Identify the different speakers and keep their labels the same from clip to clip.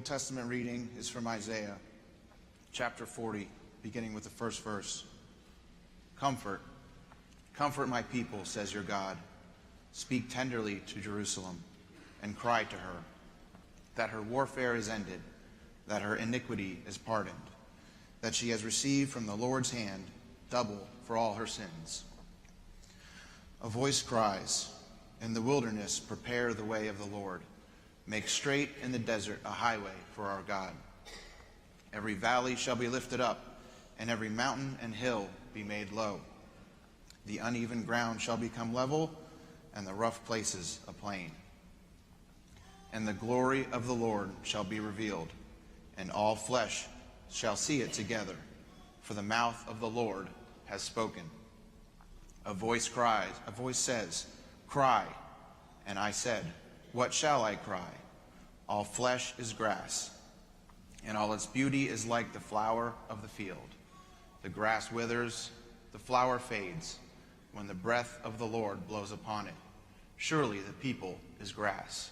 Speaker 1: Old Testament reading is from Isaiah, chapter 40, beginning with the first verse. Comfort, comfort my people, says your God. Speak tenderly to Jerusalem and cry to her that her warfare is ended, that her iniquity is pardoned, that she has received from the Lord's hand double for all her sins. A voice cries, in the wilderness, prepare the way of the Lord. Make straight in the desert a highway for our God. Every valley shall be lifted up, and every mountain and hill be made low. The uneven ground shall become level, and the rough places a plain. And the glory of the Lord shall be revealed, and all flesh shall see it together, for the mouth of the Lord has spoken. A voice cries, a voice says, cry. And I said, what shall I cry? All flesh is grass, and all its beauty is like the flower of the field. The grass withers, the flower fades, when the breath of the Lord blows upon it. Surely the people is grass.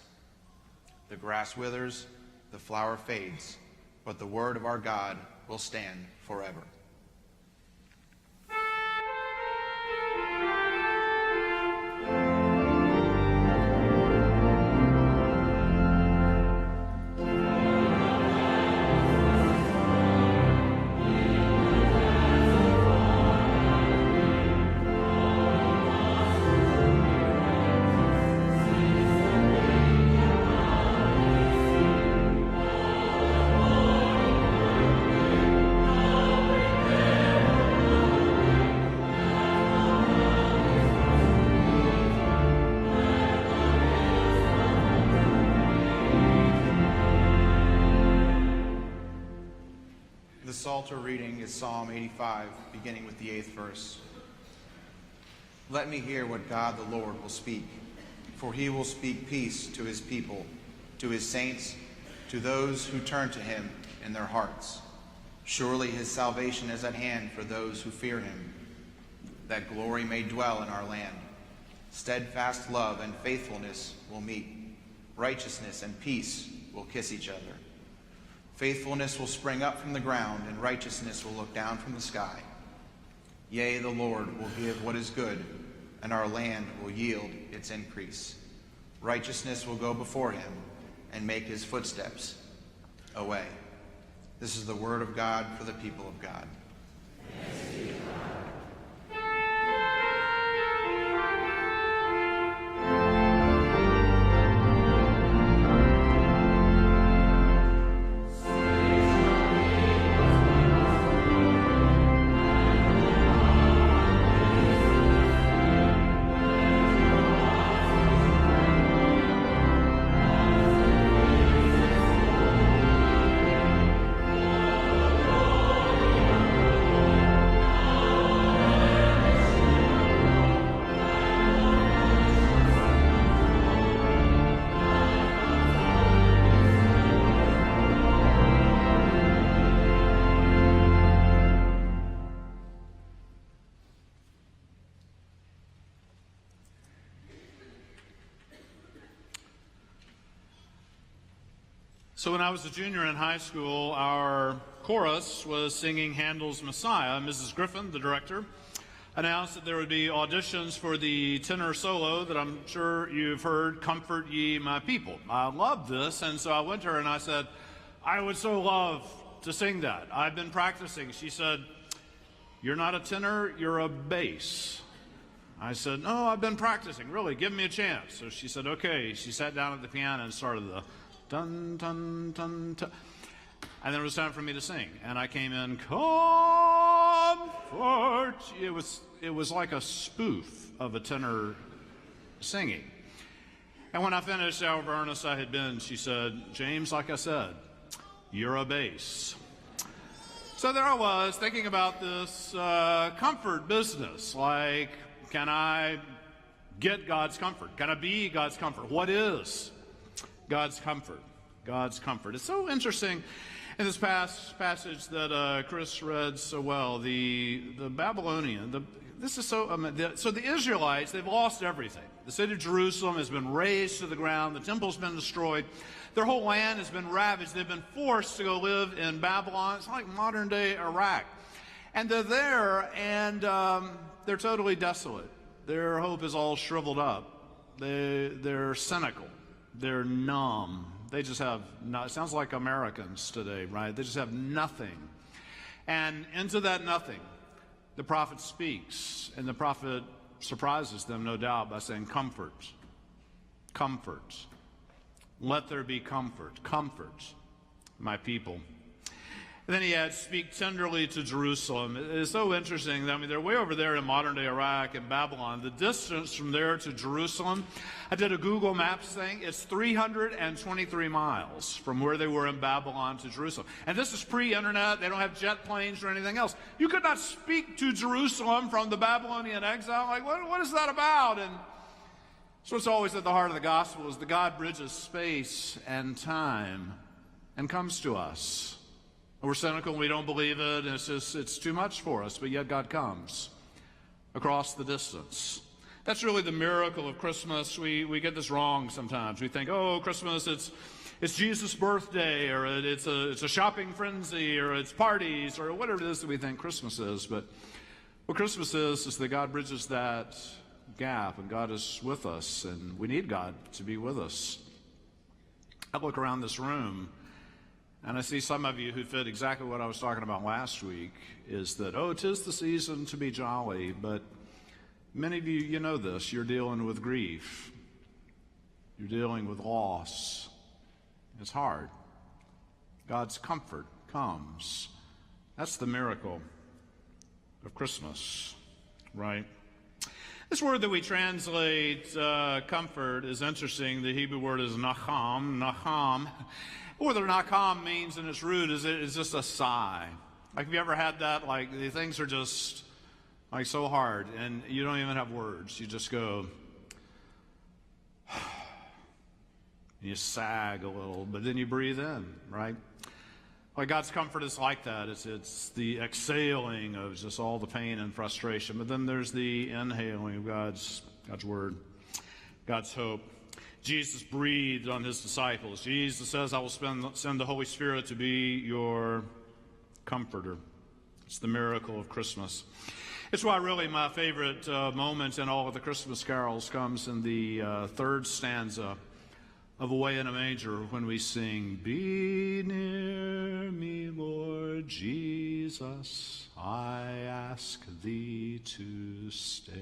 Speaker 1: The grass withers, the flower fades, but the word of our God will stand forever. The Psalter reading is Psalm 85, beginning with the 8th verse. Let me hear what God the Lord will speak, for he will speak peace to his people, to his saints, to those who turn to him in their hearts. Surely his salvation is at hand for those who fear him, that glory may dwell in our land. Steadfast love and faithfulness will meet. Righteousness and peace will kiss each other. Faithfulness will spring up from the ground, and righteousness will look down from the sky. Yea, the Lord will give what is good, and our land will yield its increase. Righteousness will go before him and make his footsteps a way. This is the word of God for the people of God. Thanks be to God.
Speaker 2: So when I was a junior in high school, our chorus was singing Handel's Messiah. Mrs. Griffin, the director, announced that there would be auditions for the tenor solo that I'm sure you've heard, Comfort Ye My People. I loved this, and so I went to her and I said, I would so love to sing that. I've been practicing. She said, you're not a tenor, you're a bass. I said, no, I've been practicing, really, give me a chance. So she said, okay. She sat down at the piano and started the dun, dun, dun, dun. And then it was time for me to sing. And I came in, comfort. It was like a spoof of a tenor singing. And when I finished, however earnest I had been, she said, James, like I said, you're a bass. So there I was thinking about this comfort business. Like, can I get God's comfort? Can I be God's comfort? What is God's comfort? God's comfort. It's so interesting in this passage that Chris read so well. The Babylonian, this is so the Israelites, they've lost everything. The city of Jerusalem has been razed to the ground. The temple's been destroyed. Their whole land has been ravaged. They've been forced to go live in Babylon. It's like modern-day Iraq. And they're there, and they're totally desolate. Their hope is all shriveled up. They're cynical. They're numb. They just have, it sounds like Americans today, right? They just have nothing. And into that nothing, the prophet speaks, and the prophet surprises them, no doubt, by saying, comfort, comfort. Let there be comfort, comfort, my people. And then he adds, speak tenderly to Jerusalem. It is so interesting. I mean, they're way over there in modern-day Iraq and Babylon. The distance from there to Jerusalem, I did a Google Maps thing. It's 323 miles from where they were in Babylon to Jerusalem. And this is pre-internet. They don't have jet planes or anything else. You could not speak to Jerusalem from the Babylonian exile. Like, what is that about? And so it's always at the heart of the gospel is that God bridges space and time and comes to us. We're cynical and we don't believe it, and it's too much for us, but yet God comes across the distance. That's really the miracle of Christmas. We get this wrong sometimes. We think, oh, Christmas, it's Jesus' birthday, or it's a shopping frenzy, or it's parties, or whatever it is that we think Christmas is. But what Christmas is that God bridges that gap, and God is with us, and we need God to be with us. I look around this room, and I see some of you who fit exactly what I was talking about last week, is that, oh, 'tis the season to be jolly, but many of you, you know this, you're dealing with grief. You're dealing with loss. It's hard. God's comfort comes. That's the miracle of Christmas, right? This word that we translate comfort is interesting. The Hebrew word is nacham. Nacham. What the nacham means in its root is just a sigh. Like, have you ever had that? Like, the things are just like so hard, and you don't even have words. You just go, you sag a little, but then you breathe in, right? Like, God's comfort is like that. It's the exhaling of just all the pain and frustration, but then there's the inhaling of God's word, God's hope. Jesus breathed on his disciples. Jesus says, I will send the Holy Spirit to be your comforter. It's the miracle of Christmas. It's why really my favorite moment in all of the Christmas carols comes in the third stanza of Away in a Manger, when we sing, Be near me, Lord Jesus, I ask thee to stay.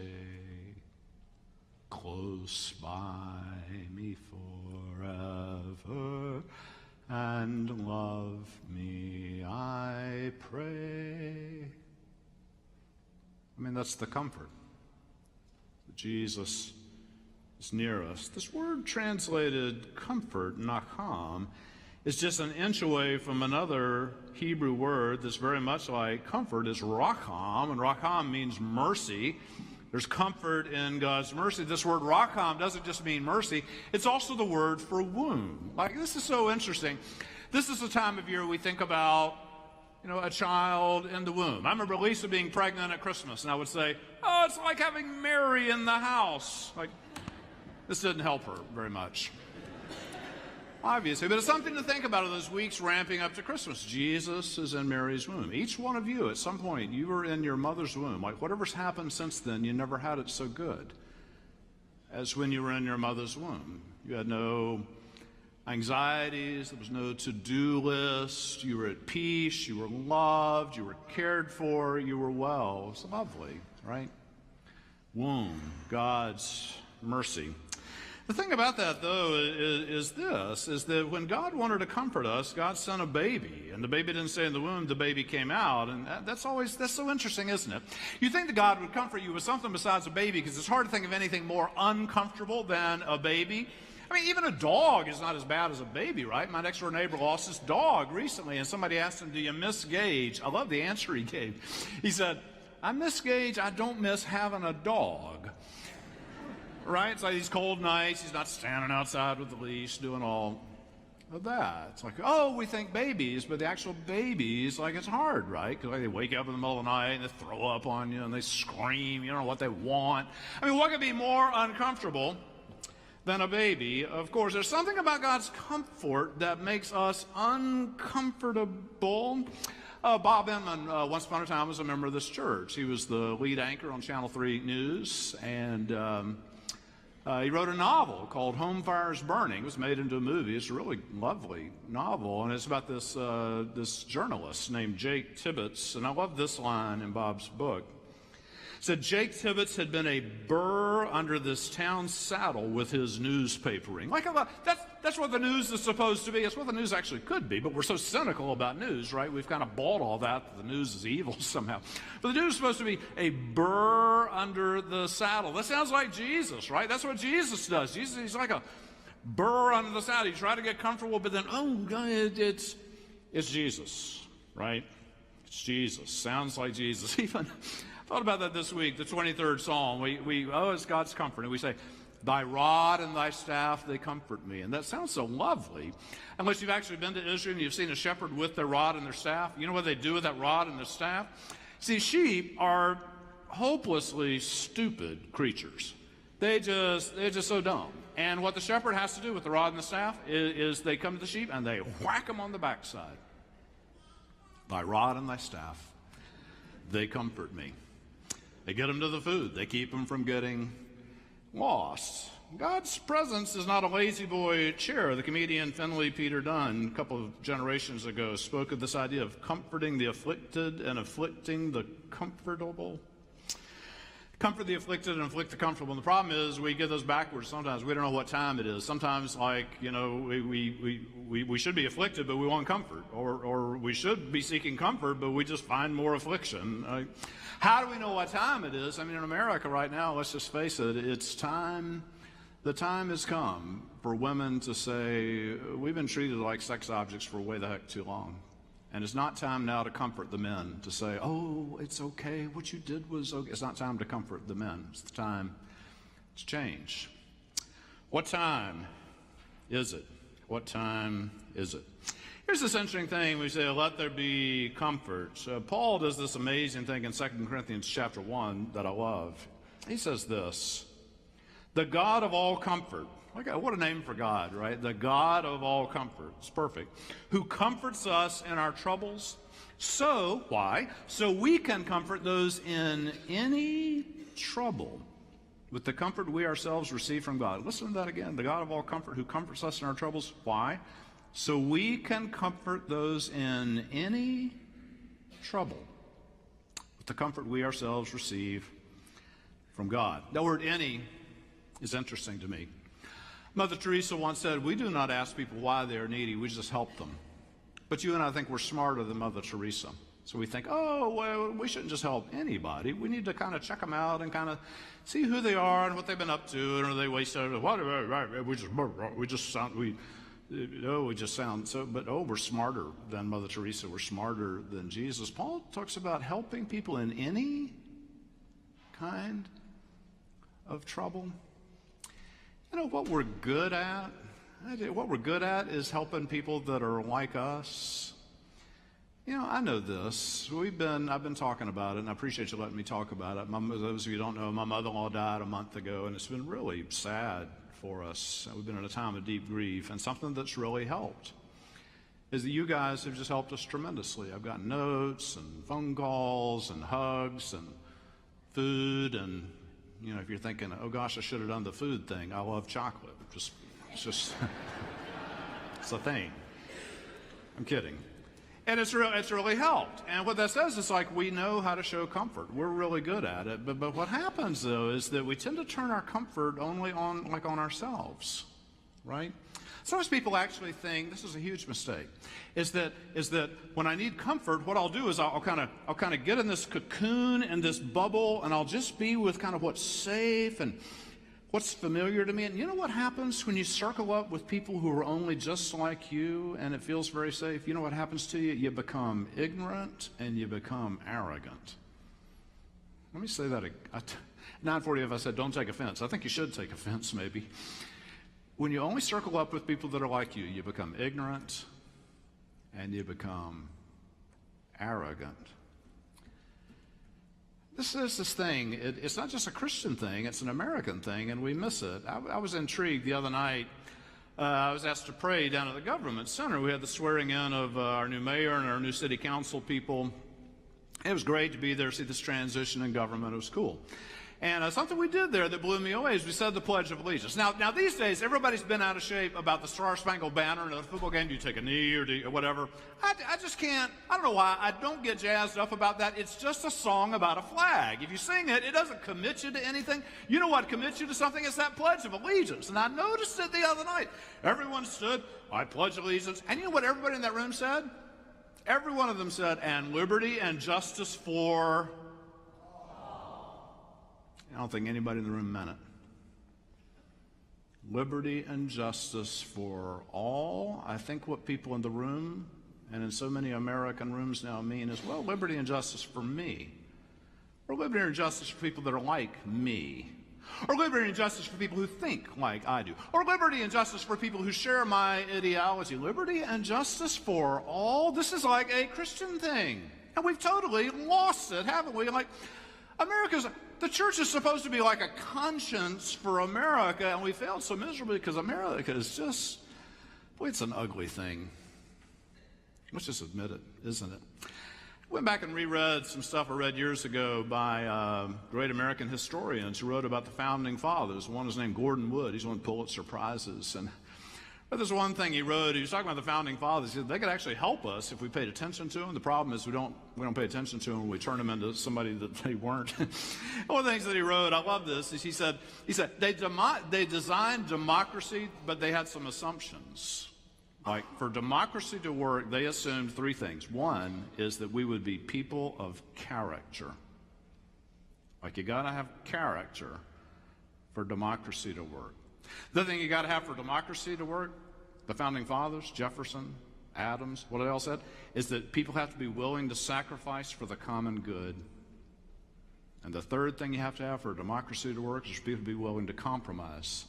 Speaker 2: Close by me forever, and love me, I pray. I mean, that's the comfort. Jesus is near us. This word translated comfort, nacham, is just an inch away from another Hebrew word that's very much like comfort, is racham, and racham means mercy. There's comfort in God's mercy. This word racham doesn't just mean mercy. It's also the word for womb. Like, this is so interesting. This is the time of year we think about, a child in the womb. I remember Lisa being pregnant at Christmas, and I would say, oh, it's like having Mary in the house. Like, this didn't help her very much, obviously. But it's something to think about in those weeks ramping up to Christmas. Jesus is in Mary's womb. Each one of you, at some point, you were in your mother's womb. Like, whatever's happened since then, you never had it so good as when you were in your mother's womb. You had no anxieties. There was no to-do list. You were at peace. You were loved. You were cared for. You were well. It's lovely, right? Womb, God's mercy. The thing about that, though, is that when God wanted to comfort us, God sent a baby, and the baby didn't stay in the womb, the baby came out, and that's so interesting, isn't it? You think that God would comfort you with something besides a baby, because it's hard to think of anything more uncomfortable than a baby. I mean, even a dog is not as bad as a baby, right? My next-door neighbor lost his dog recently, and somebody asked him, do you miss Gage? I love the answer he gave. He said, I miss Gage, I don't miss having a dog. Right? It's like these cold nights, he's not standing outside with the leash doing all of that. It's like, oh, we think babies, but the actual babies, like, it's hard, right? Because they wake up in the middle of the night and they throw up on you and they scream, you don't know what they want. I mean, what could be more uncomfortable than a baby? Of course, there's something about God's comfort that makes us uncomfortable. Bob Inman, once upon a time, was a member of this church. He was the lead anchor on Channel 3 News, and he wrote a novel called Home Fires Burning. It was made into a movie. It's a really lovely novel, and it's about this journalist named Jake Tibbetts. And I love this line in Bob's book. It said, Jake Tibbetts had been a burr under this town's saddle with his newspapering. Like, that's what the news is supposed to be. It's what the news actually could be, but we're so cynical about news, right? We've kind of bought all that the news is evil somehow. But the news is supposed to be a burr under the saddle. That sounds like Jesus, right? That's what Jesus does. Jesus, he's like a burr under the saddle. You try to get comfortable, but then, oh, God, it's Jesus, right? It's Jesus. Sounds like Jesus. Even thought about that this week, the 23rd Psalm. It's God's comfort. And we say, thy rod and thy staff, they comfort me. And that sounds so lovely. Unless you've actually been to Israel and you've seen a shepherd with their rod and their staff. You know what they do with that rod and their staff? See, sheep are hopelessly stupid creatures. They're just so dumb. And what the shepherd has to do with the rod and the staff is they come to the sheep and they whack them on the backside. Thy rod and thy staff, they comfort me. They get them to the food. They keep them from getting lost. God's presence is not a lazy boy chair. The comedian Finley Peter Dunne, a couple of generations ago, spoke of this idea of comforting the afflicted and afflicting the comfortable. Comfort the afflicted and afflict the comfortable. And the problem is we get those backwards sometimes. We don't know what time it is. Sometimes, like, you know, we should be afflicted, but we want comfort. Or we should be seeking comfort, but we just find more affliction. How do we know what time it is? I mean, in America right now, let's just face it, it's time. The time has come for women to say, we've been treated like sex objects for way the heck too long. And it's not time now to comfort the men, to say, oh, it's okay, what you did was okay. It's not time to comfort the men. It's the time to change. What time is it? What time is it? Here's this interesting thing. We say, let there be comfort. Paul does this amazing thing in 2 Corinthians chapter 1 that I love. He says this, the God of all comfort. What a name for God, right? The God of all comfort. It's perfect. Who comforts us in our troubles. So, why? So we can comfort those in any trouble with the comfort we ourselves receive from God. Listen to that again. The God of all comfort who comforts us in our troubles. Why? So we can comfort those in any trouble with the comfort we ourselves receive from God. The word any is interesting to me. Mother Teresa once said, we do not ask people why they are needy, we just help them. But you and I think we're smarter than Mother Teresa. So we think, oh, well, we shouldn't just help anybody. We need to kind of check them out and kind of see who they are and what they've been up to, and are they wasted? We just sound so, but we're smarter than Mother Teresa. We're smarter than Jesus. Paul talks about helping people in any kind of trouble. You know what we're good at? What we're good at is helping people that are like us. You know, I know this. I've been talking about it, and I appreciate you letting me talk about it. Those of you who don't know, my mother-in-law died a month ago, and it's been really sad for us. We've been in a time of deep grief, and something that's really helped is that you guys have just helped us tremendously. I've got notes and phone calls and hugs and food, and you know, if you're thinking, oh gosh, I should have done the food thing. I love chocolate. It's just it's a thing. I'm kidding. And it's really helped. And what that says is like we know how to show comfort. We're really good at it. But what happens though is that we tend to turn our comfort only on ourselves, right? Sometimes people actually think this is a huge mistake. Is that when I need comfort, what I'll do is I'll kind of get in this cocoon and this bubble, and I'll just be with kind of what's safe and what's familiar to me. And you know what happens when you circle up with people who are only just like you and it feels very safe? You know what happens to you? You become ignorant and you become arrogant. Let me say that. 9:40, if I said don't take offense. I think you should take offense maybe. when you only circle up with people that are like you become ignorant and you become arrogant. This is this thing. It's not just a Christian thing, it's an American thing, and we miss it. I was intrigued the other night. I was asked to pray down at the government center. We had the swearing in of our new mayor and our new city council people. It was great to be there, see this transition in government. It was cool. And something we did there that blew me away is we said the Pledge of Allegiance. Now these days, everybody's been out of shape about the Star-Spangled Banner. And at a football game, do you take a knee or whatever? I just can't. I don't know why. I don't get jazzed up about that. It's just a song about a flag. If you sing it, it doesn't commit you to anything. You know what commits you to something? It's that Pledge of Allegiance. And I noticed it the other night. Everyone stood, I pledge allegiance. And you know what everybody in that room said? Every one of them said, and liberty and justice for... I don't think anybody in the room meant it. Liberty and justice for all. I think what people in the room and in so many American rooms now mean is, well, liberty and justice for me. Or liberty and justice for people that are like me. Or liberty and justice for people who think like I do. Or liberty and justice for people who share my ideology. Liberty and justice for all. This is like a Christian thing. And we've totally lost it, haven't we? Like, the church is supposed to be like a conscience for America, and we failed so miserably because America is just, boy, it's an ugly thing. Let's just admit it, isn't it? I went back and reread some stuff I read years ago by great American historians who wrote about the Founding Fathers. One is named Gordon Wood. He's won Pulitzer Prizes. But there's one thing he wrote. He was talking about the Founding Fathers. He said they could actually help us if we paid attention to them. The problem is we don't pay attention to them. We turn them into somebody that they weren't. One of the things that he wrote, I love this, is he said they designed democracy, but they had some assumptions. Like, for democracy to work, they assumed three things. One is that we would be people of character. Like, you got to have character for democracy to work. The other thing you got to have for democracy to work, the Founding Fathers, Jefferson, Adams, what they all said, is that people have to be willing to sacrifice for the common good. And the third thing you have to have for democracy to work is for people to be willing to compromise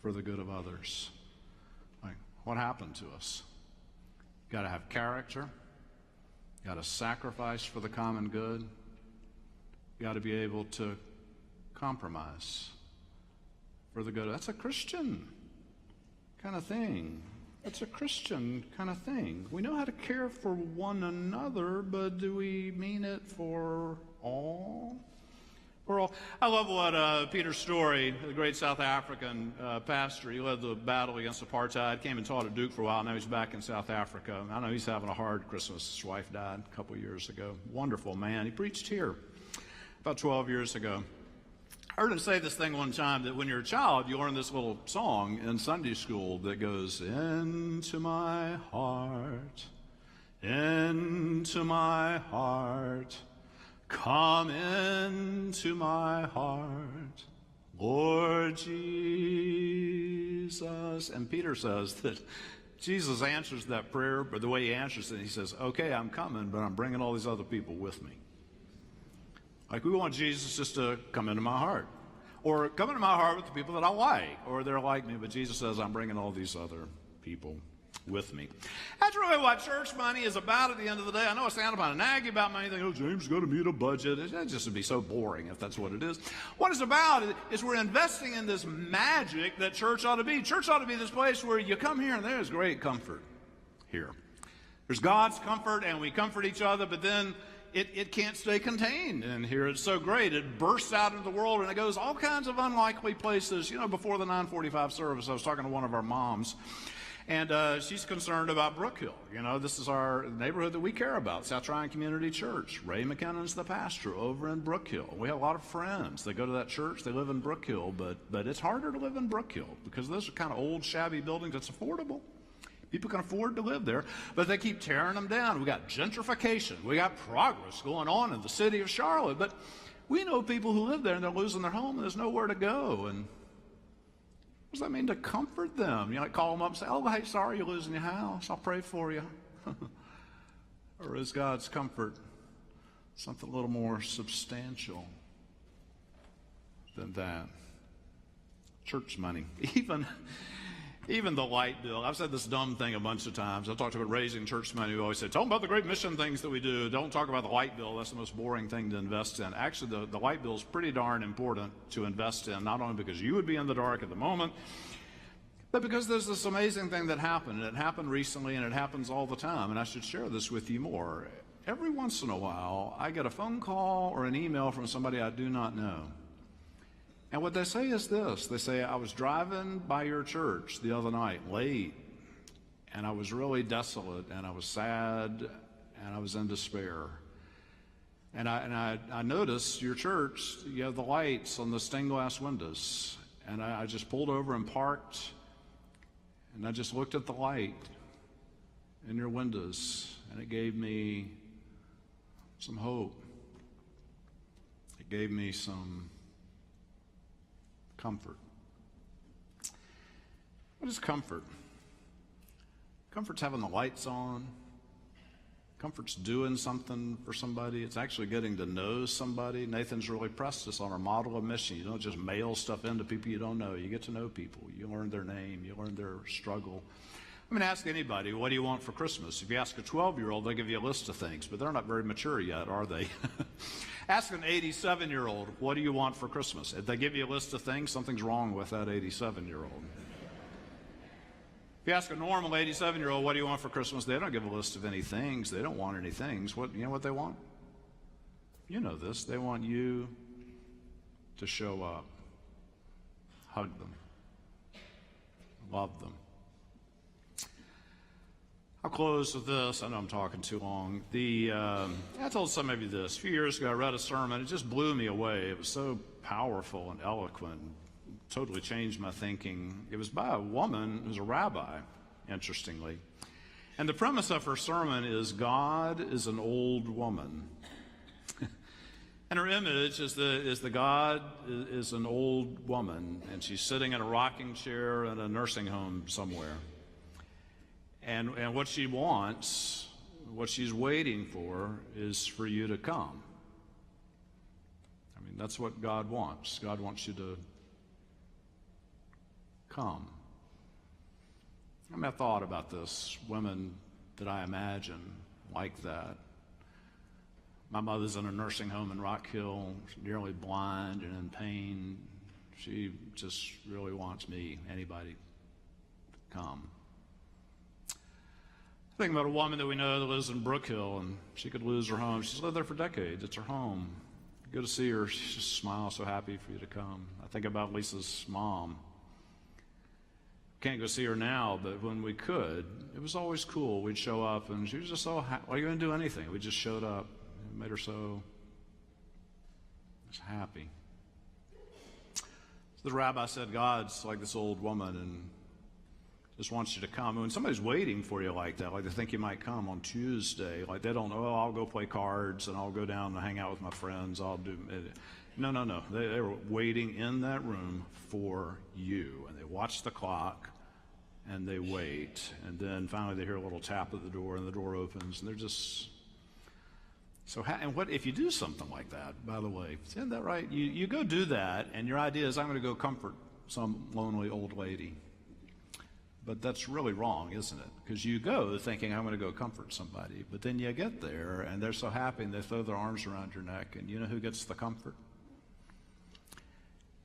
Speaker 2: for the good of others. Like, what happened to us? You got to have character. You got to sacrifice for the common good. You got to be able to compromise for the good. That's a Christian kind of thing. That's a Christian kind of thing. We know how to care for one another, but do we mean it for all? For all. I love what Peter Story, the great South African pastor, he led the battle against apartheid, came and taught at Duke for a while. Now he's back in South Africa. I know he's having a hard Christmas. His wife died a couple years ago. Wonderful man. He preached here about 12 years ago. I heard him say this thing one time, that when you're a child, you learn this little song in Sunday school that goes, into my heart, come into my heart, Lord Jesus. And Peter says that Jesus answers that prayer, but the way he answers it, he says, okay, I'm coming, but I'm bringing all these other people with me. Like, we want Jesus just to come into my heart. Or come into my heart with the people that I like. Or they're like me, but Jesus says, I'm bringing all these other people with me. That's really what church money is about at the end of the day. I know I sound about a naggy about money. You think, oh, James is going to meet a budget. It just would be so boring if that's what it is. What it's about is we're investing in this magic that church ought to be. Church ought to be this place where you come here and there's great comfort here. There's God's comfort and we comfort each other, but then it can't stay contained in here. It's so great. It bursts out into the world, and it goes all kinds of unlikely places. You know, before the 9:45 service, I was talking to one of our moms, and she's concerned about Brookhill. You know, this is our neighborhood that we care about, South Tryon Community Church. Ray McKinnon's the pastor over in Brookhill. We have a lot of friends. They go to that church. They live in Brookhill, but it's harder to live in Brookhill because those are kind of old, shabby buildings that's affordable. People can afford to live there, but they keep tearing them down. We got gentrification. We got progress going on in the city of Charlotte, but we know people who live there and they're losing their home and there's nowhere to go. And what does that mean to comfort them? You know, like call them up and say, oh, hey, sorry you're losing your house. I'll pray for you. Or is God's comfort something a little more substantial than that? Church money. Even the light bill. I've said this dumb thing a bunch of times. I talked about raising church money. We always say, tell them about the great mission things that we do. Don't talk about the light bill. That's the most boring thing to invest in. Actually, the light bill is pretty darn important to invest in, not only because you would be in the dark at the moment, but because there's this amazing thing that happened. And it happened recently, and it happens all the time. And I should share this with you more. Every once in a while, I get a phone call or an email from somebody I do not know. And what they say is this. They say, I was driving by your church the other night, late, and I was really desolate, and I was sad, and I was in despair. And I noticed your church, you have the lights on the stained glass windows. And I just pulled over and parked, and I just looked at the light in your windows, and it gave me some hope. It gave me some comfort. What is comfort? Comfort's having the lights on. Comfort's doing something for somebody. It's actually getting to know somebody. Nathan's really pressed us on our model of mission. You don't just mail stuff into people you don't know. You get to know people. You learn their name. You learn their struggle. I'm going to ask anybody, what do you want for Christmas? If you ask a 12-year-old, they'll give you a list of things, but they're not very mature yet, are they? Ask an 87-year-old, what do you want for Christmas? If they give you a list of things, something's wrong with that 87-year-old. If you ask a normal 87-year-old, what do you want for Christmas? They don't give a list of any things. They don't want any things. You know what they want? You know this. They want you to show up, hug them, love them. I'll close with this. I know I'm talking too long. I told some of you this. A few years ago, I read a sermon. It just blew me away. It was so powerful and eloquent. Totally changed my thinking. It was by a woman who's a rabbi, interestingly. And the premise of her sermon is God is an old woman. And her image is the God is an old woman, and she's sitting in a rocking chair in a nursing home somewhere. And what she wants, what she's waiting for, is for you to come. I mean, that's what God wants. God wants you to come. I mean, I thought about this. Women that I imagine like that. My mother's in a nursing home in Rock Hill, nearly blind and in pain. She just really wants me, anybody, to come. Think about a woman that we know that lives in Brook Hill, and she could lose her home. She's lived there for decades. It's her home. You go to see her, she just smiles, so happy for you to come. I think about Lisa's mom. Can't go see her now, but when we could, it was always cool. We'd show up, and she was just so happy. Well, you didn't do anything. We just showed up. It made her so just happy. So the rabbi said, God's like this old woman, and just wants you to come. When somebody's waiting for you like that, like they think you might come on Tuesday, like they don't know, I'll go play cards and I'll go down and hang out with my friends. I'll do it. No. They were waiting in that room for you. And they watch the clock and they wait. And then finally they hear a little tap at the door and the door opens and they're just so and what if you do something like that, by the way? Isn't that right? You go do that and your idea is I'm going to go comfort some lonely old lady. But that's really wrong, isn't it? Because you go thinking, I'm going to go comfort somebody. But then you get there, and they're so happy, and they throw their arms around your neck. And you know who gets the comfort?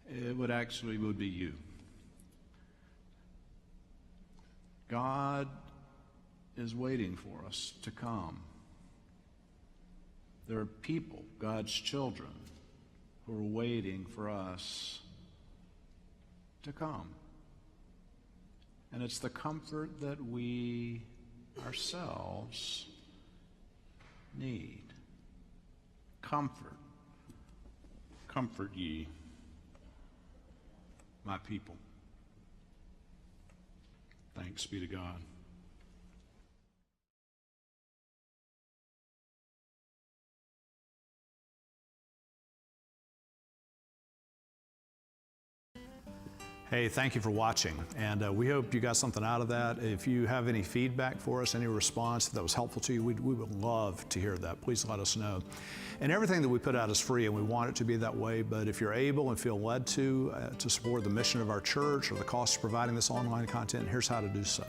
Speaker 2: It would be you. God is waiting for us to come. There are people, God's children, who are waiting for us to come. And it's the comfort that we ourselves need. Comfort. Comfort ye, my people. Thanks be to God.
Speaker 3: Hey, thank you for watching, and we hope you got something out of that. If you have any feedback for us, any response that was helpful to you, we would love to hear that. Please let us know. And everything that we put out is free, and we want it to be that way, but if you're able and feel led to support the mission of our church or the cost of providing this online content, here's how to do so.